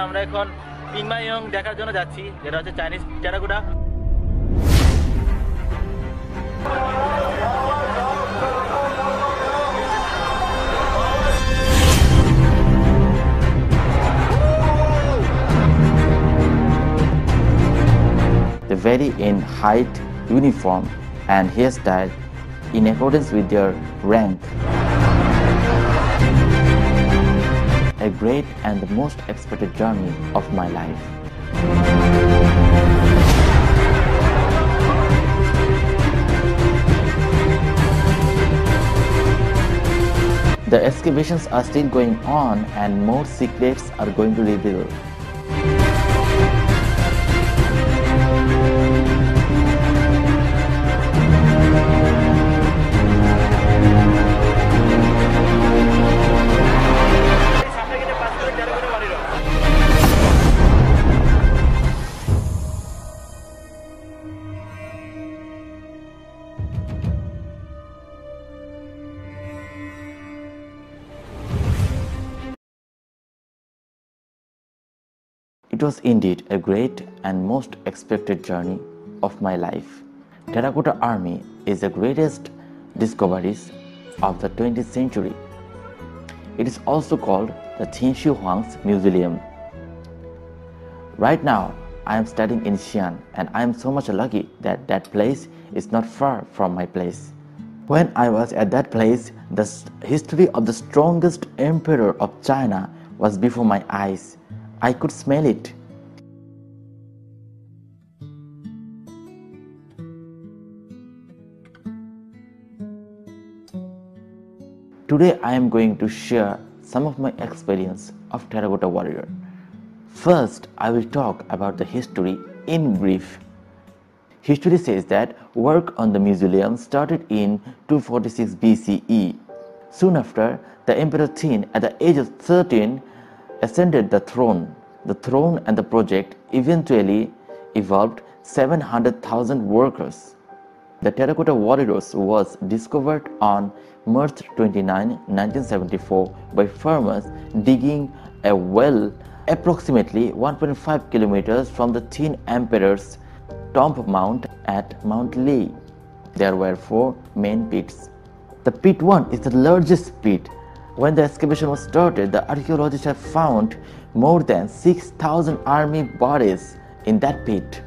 আমরা এখন পিংমাইয়ং দেখার জন্য যাচ্ছি, যেটা হচ্ছে Chinese terracotta. They vary in height, uniform, and hairstyle in accordance with their rank. A great and the most expected journey of my life. The excavations are still going on and more secrets are going to reveal. It was indeed a great and most expected journey of my life. Terracotta Army is the greatest discoveries of the 20th century. It is also called the Qin Shi Huang's Mausoleum. Right now, I am studying in Xi'an and I am so much lucky that that place is not far from my place. When I was at that place, the history of the strongest emperor of China was before my eyes. I could smell it. Today I am going to share some of my experience of Terracotta Warrior. First, I will talk about the history in brief. History says that work on the mausoleum started in 246 BCE. Soon after, the Emperor Qin, at the age of 13, ascended the throne. The throne and the project eventually evolved 700,000 workers. The Terracotta Warriors was discovered on March 29, 1974 by farmers digging a well approximately 1.5 kilometers from the Qin Emperor's tomb mount at Mount Li. There were 4 main pits. The pit 1 is the largest pit. When the excavation was started, the archaeologists have found more than 6,000 army bodies in that pit.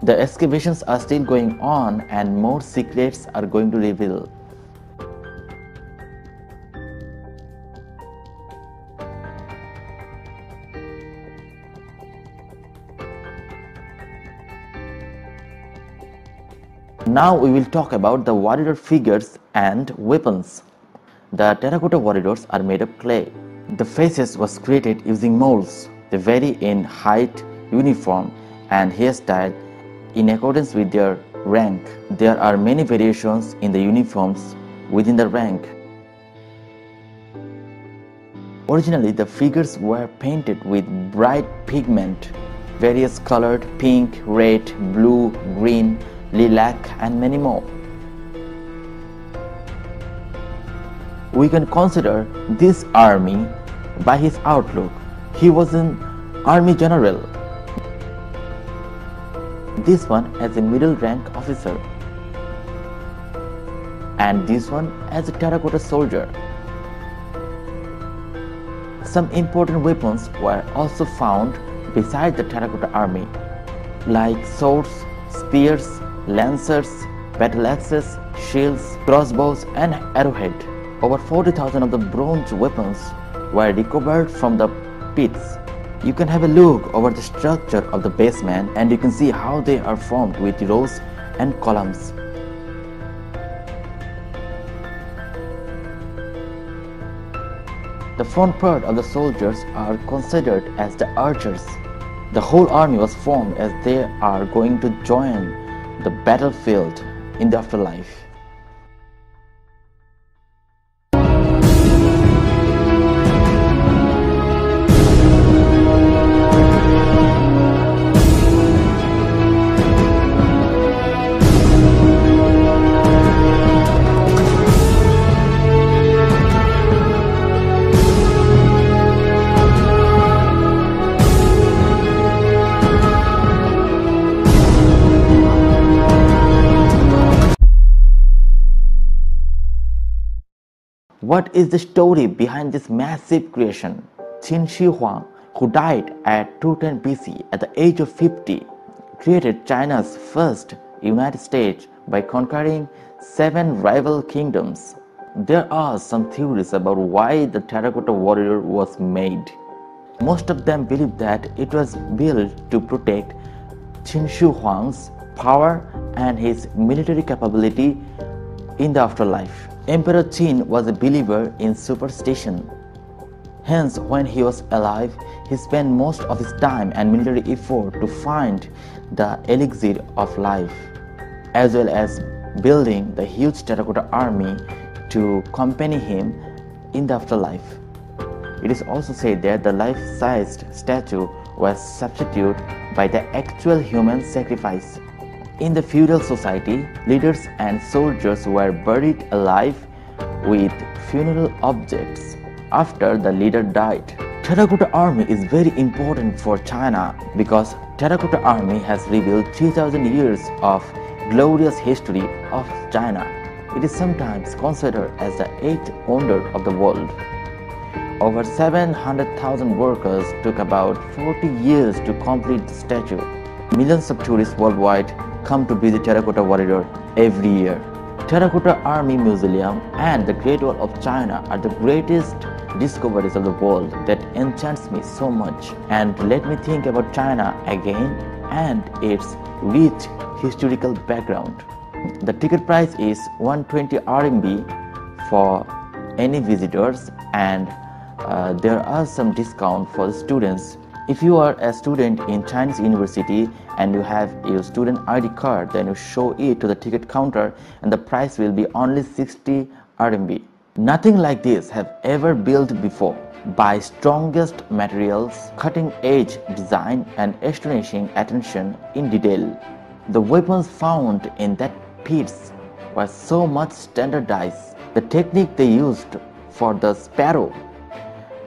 The excavations are still going on and more secrets are going to reveal. Now we will talk about the warrior figures and weapons. The terracotta warriors are made of clay. The faces was created using molds. They vary in height, uniform, and hairstyle in accordance with their rank. There are many variations in the uniforms within the rank. Originally, the figures were painted with bright pigment, various colored pink, red, blue, green, lilac, and many more. We can consider this army by his outlook. He was an army general. This one as a middle rank officer, and this one as a terracotta soldier. Some important weapons were also found beside the terracotta army, like swords, spears, lancers, battle axes, shields, crossbows, and arrowhead. Over 40,000 of the bronze weapons were recovered from the pits. You can have a look over the structure of the basement and you can see how they are formed with rows and columns. The front part of the soldiers are considered as the archers. The whole army was formed as they are going to join the battlefield in the afterlife. What is the story behind this massive creation? Qin Shi Huang, who died at 210 BC at the age of 50, created China's first United States by conquering 7 rival kingdoms. There are some theories about why the terracotta warrior was made. Most of them believe that it was built to protect Qin Shi Huang's power and his military capability in the afterlife. Emperor Qin was a believer in superstition. Hence, when he was alive, he spent most of his time and military effort to find the elixir of life, as well as building the huge terracotta army to accompany him in the afterlife. It is also said that the life-sized statue was substituted by the actual human sacrifice. In the feudal society, leaders and soldiers were buried alive with funeral objects after the leader died. Terracotta Army is very important for China because Terracotta Army has revealed 3000 years of glorious history of China. It is sometimes considered as the 8th wonder of the world. Over 700,000 workers took about 40 years to complete the statue. Millions of tourists worldwide come to visit Terracotta Warrior every year. Terracotta Army Mausoleum and the Great Wall of China are the greatest discoveries of the world that enchants me so much and let me think about China again and its rich historical background. The ticket price is 120 RMB for any visitors, and there are some discount for the students. If you are a student in Chinese university and you have your student ID card, then you show it to the ticket counter and the price will be only 60 RMB. Nothing like this have ever built before, by strongest materials, cutting edge design and astonishing attention in detail. The weapons found in that pits were so much standardized. The technique they used for the sparrow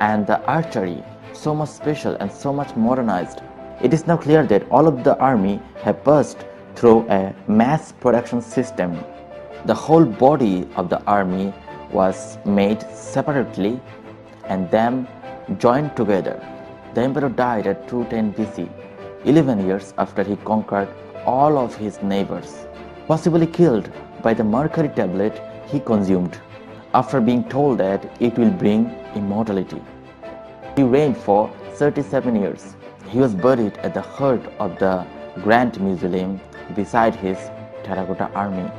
and the archery so much special and so much modernized. It is now clear that all of the army have passed through a mass production system. The whole body of the army was made separately and then joined together. The emperor died at 210 BC, 11 years after he conquered all of his neighbors, possibly killed by the mercury tablet he consumed, after being told that it will bring immortality. He reigned for 37 years. He was buried at the heart of the Grand Mausoleum beside his terracotta army.